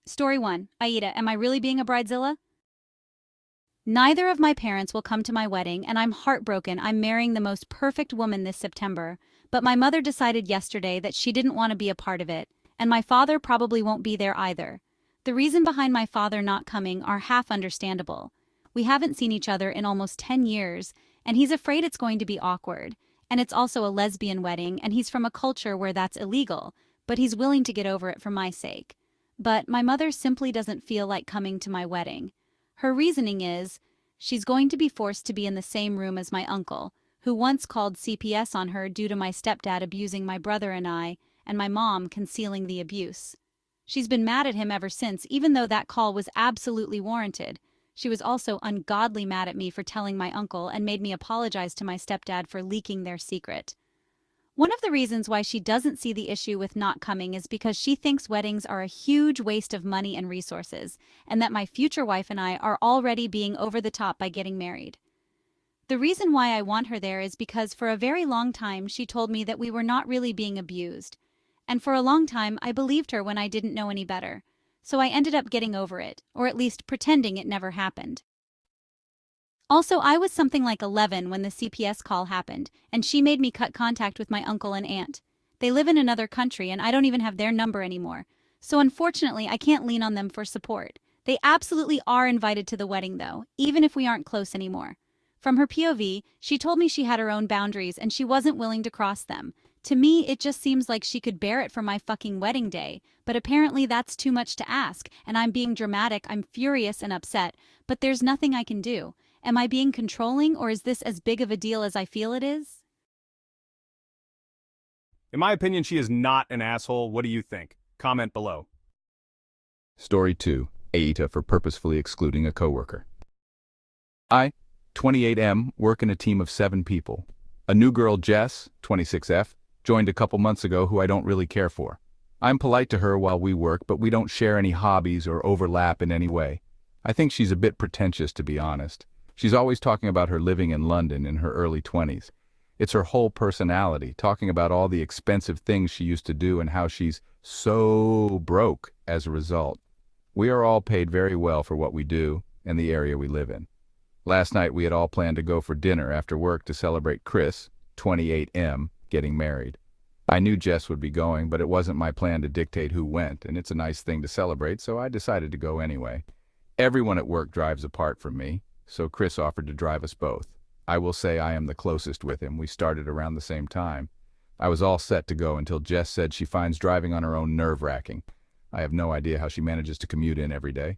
Story 1. AITA, am I really being a bridezilla? Neither of my parents will come to my wedding, and I'm heartbroken. I'm marrying the most perfect woman this September. But my mother decided yesterday that she didn't want to be a part of it, and my father probably won't be there either. The reason behind my father not coming are half understandable. We haven't seen each other in almost 10 years, and he's afraid it's going to be awkward. And it's also a lesbian wedding, and he's from a culture where that's illegal, but he's willing to get over it for my sake. But my mother simply doesn't feel like coming to my wedding. Her reasoning is, she's going to be forced to be in the same room as my uncle, who once called CPS on her due to my stepdad abusing my brother and my mom concealing the abuse. She's been mad at him ever since, even though that call was absolutely warranted. She was also ungodly mad at me for telling my uncle and made me apologize to my stepdad for leaking their secret. One of the reasons why she doesn't see the issue with not coming is because she thinks weddings are a huge waste of money and resources, and that my future wife and I are already being over the top by getting married. The reason why I want her there is because for a very long time she told me that we were not really being abused. And for a long time I believed her when I didn't know any better. So I ended up getting over it, or at least pretending it never happened. Also, I was something like 11 when the CPS call happened, and she made me cut contact with my uncle and aunt. They live in another country and I don't even have their number anymore. So unfortunately, I can't lean on them for support. They absolutely are invited to the wedding though, even if we aren't close anymore. From her POV, she told me she had her own boundaries and she wasn't willing to cross them. To me, it just seems like she could bear it for my fucking wedding day, but apparently that's too much to ask, and I'm being dramatic. I'm furious and upset, but there's nothing I can do. Am I being controlling, or is this as big of a deal as I feel it is? In my opinion, she is not an asshole. What do you think? Comment below. Story 2. AITA for purposefully excluding a coworker. I, 28M, work in a team of 7 people. A new girl, Jess, 26F, joined a couple months ago who I don't really care for. I'm polite to her while we work, but we don't share any hobbies or overlap in any way. I think she's a bit pretentious, to be honest. She's always talking about her living in London in her early 20s. It's her whole personality, talking about all the expensive things she used to do and how she's so broke as a result. We are all paid very well for what we do and the area we live in. Last night we had all planned to go for dinner after work to celebrate Chris, 28M, getting married. I knew Jess would be going, but it wasn't my plan to dictate who went, and it's a nice thing to celebrate, so I decided to go anyway. Everyone at work drives apart from me, so Chris offered to drive us both. I will say I am the closest with him. We started around the same time. I was all set to go until Jess said she finds driving on her own nerve-wracking. I have no idea how she manages to commute in every day,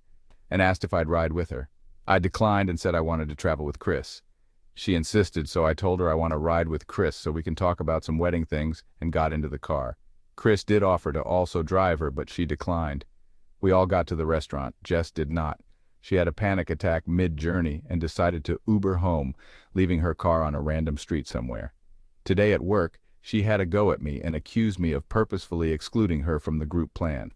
and asked if I'd ride with her. I declined and said I wanted to travel with Chris. She insisted, so I told her I want to ride with Chris so we can talk about some wedding things, and got into the car. Chris did offer to also drive her, but she declined. We all got to the restaurant. Jess did not. She had a panic attack mid-journey and decided to Uber home, leaving her car on a random street somewhere. Today at work, she had a go at me and accused me of purposefully excluding her from the group plan.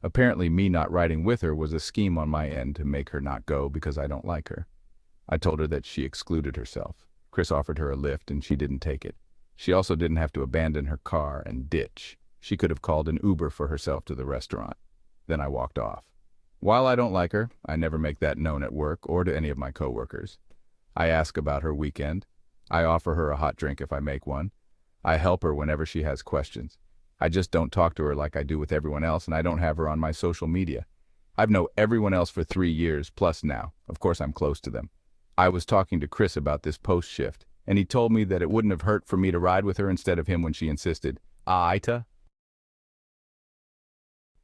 Apparently me not riding with her was a scheme on my end to make her not go because I don't like her. I told her that she excluded herself. Chris offered her a lift and she didn't take it. She also didn't have to abandon her car and ditch. She could have called an Uber for herself to the restaurant. Then I walked off. While I don't like her, I never make that known at work or to any of my coworkers. I ask about her weekend. I offer her a hot drink if I make one. I help her whenever she has questions. I just don't talk to her like I do with everyone else, and I don't have her on my social media. I've known everyone else for 3 years plus now. Of course I'm close to them. I was talking to Chris about this post-shift, and he told me that it wouldn't have hurt for me to ride with her instead of him when she insisted. AITA?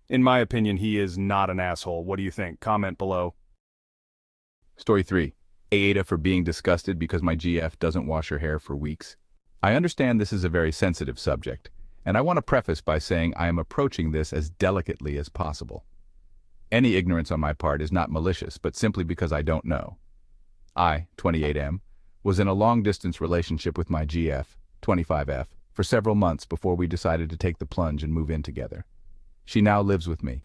In my opinion, he is not an asshole. What do you think? Comment below. Story 3. AITA for being disgusted because my GF doesn't wash her hair for weeks. I understand this is a very sensitive subject, and I want to preface by saying I am approaching this as delicately as possible. Any ignorance on my part is not malicious, but simply because I don't know. I, 28M, was in a long-distance relationship with my GF, 25F, for several months before we decided to take the plunge and move in together. She now lives with me.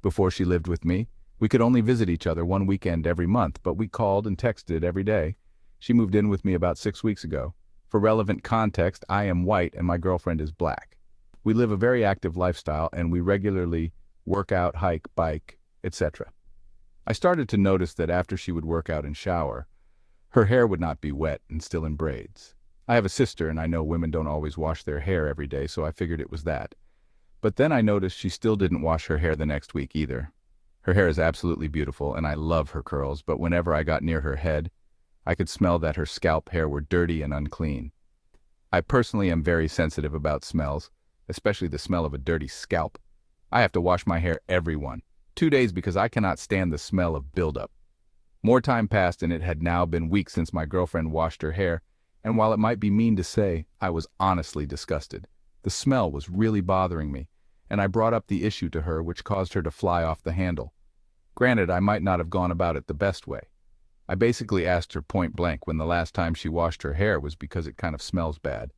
Before she lived with me, we could only visit each other one weekend every month, but we called and texted every day. She moved in with me about 6 weeks ago. For relevant context, I am white and my girlfriend is black. We live a very active lifestyle and we regularly work out, hike, bike, etc. I started to notice that after she would work out and shower, her hair would not be wet and still in braids. I have a sister and I know women don't always wash their hair every day, so I figured it was that. But then I noticed she still didn't wash her hair the next week either. Her hair is absolutely beautiful and I love her curls, but whenever I got near her head, I could smell that her scalp hair were dirty and unclean. I personally am very sensitive about smells, especially the smell of a dirty scalp. I have to wash my hair every 2 days because I cannot stand the smell of buildup. More time passed and it had now been weeks since my girlfriend washed her hair, and while it might be mean to say, I was honestly disgusted. The smell was really bothering me, and I brought up the issue to her, which caused her to fly off the handle. Granted, I might not have gone about it the best way. I basically asked her point blank when the last time she washed her hair was because it kind of smells bad.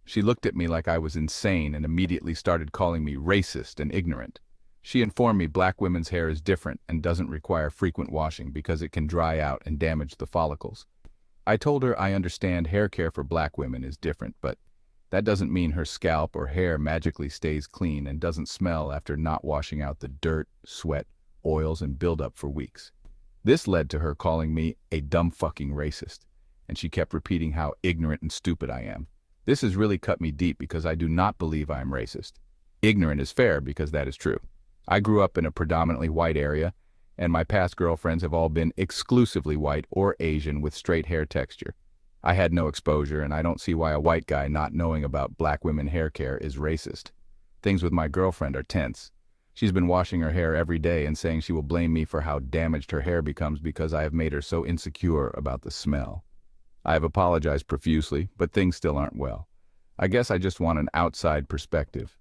She looked at me like I was insane and immediately started calling me racist and ignorant. She informed me black women's hair is different and doesn't require frequent washing because it can dry out and damage the follicles. I told her I understand hair care for black women is different, but that doesn't mean her scalp or hair magically stays clean and doesn't smell after not washing out the dirt, sweat, oils, and buildup for weeks. This led to her calling me a dumb fucking racist, and she kept repeating how ignorant and stupid I am. This has really cut me deep because I do not believe I am racist. Ignorant is fair because that is true. I grew up in a predominantly white area, and my past girlfriends have all been exclusively white or Asian with straight hair texture. I had no exposure, and I don't see why a white guy not knowing about black women hair care is racist. Things with my girlfriend are tense. She's been washing her hair every day and saying she will blame me for how damaged her hair becomes because I have made her so insecure about the smell. I have apologized profusely, but things still aren't well. I guess I just want an outside perspective.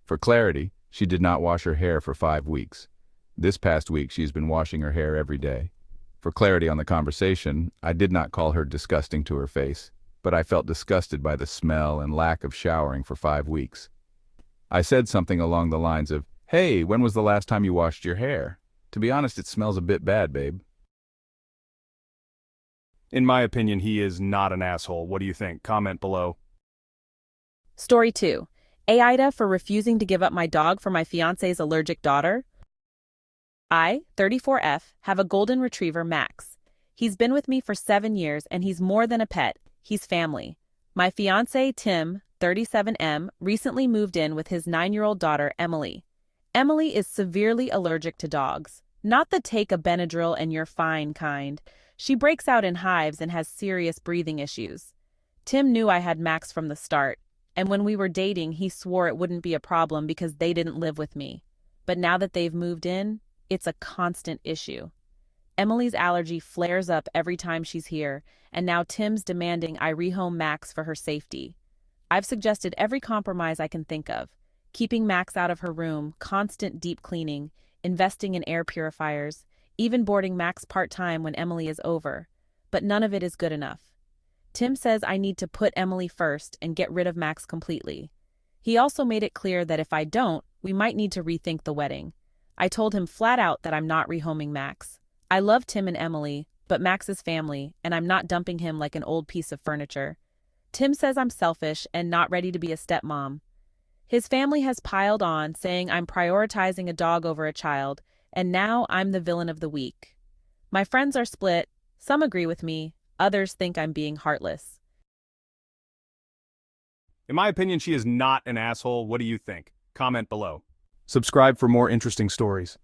For clarity, she did not wash her hair for 5 weeks. This past week, she's been washing her hair every day. For clarity on the conversation, I did not call her disgusting to her face, but I felt disgusted by the smell and lack of showering for 5 weeks. I said something along the lines of, "Hey, when was the last time you washed your hair? To be honest, it smells a bit bad, babe." In my opinion, he is not an asshole. What do you think? Comment below. Story 2. AITA for refusing to give up my dog for my fiance's allergic daughter. I, 34F, have a golden retriever, Max. He's been with me for 7 years and he's more than a pet, he's family. My fiance, Tim, 37M, recently moved in with his 9-year-old daughter, Emily. Emily is severely allergic to dogs. Not the take a Benadryl and you're fine kind. She breaks out in hives and has serious breathing issues. Tim knew I had Max from the start, and when we were dating, he swore it wouldn't be a problem because they didn't live with me. But now that they've moved in, it's a constant issue. Emily's allergy flares up every time she's here, and now Tim's demanding I rehome Max for her safety. I've suggested every compromise I can think of. Keeping Max out of her room, constant deep cleaning, investing in air purifiers, even boarding Max part-time when Emily is over. But none of it is good enough. Tim says I need to put Emily first and get rid of Max completely. He also made it clear that if I don't, we might need to rethink the wedding. I told him flat out that I'm not rehoming Max. I love Tim and Emily, but Max is family, and I'm not dumping him like an old piece of furniture. Tim says I'm selfish and not ready to be a stepmom. His family has piled on, saying I'm prioritizing a dog over a child, and now I'm the villain of the week. My friends are split. Some agree with me. Others think I'm being heartless. In my opinion, she is not an asshole. What do you think? Comment below. Subscribe for more interesting stories.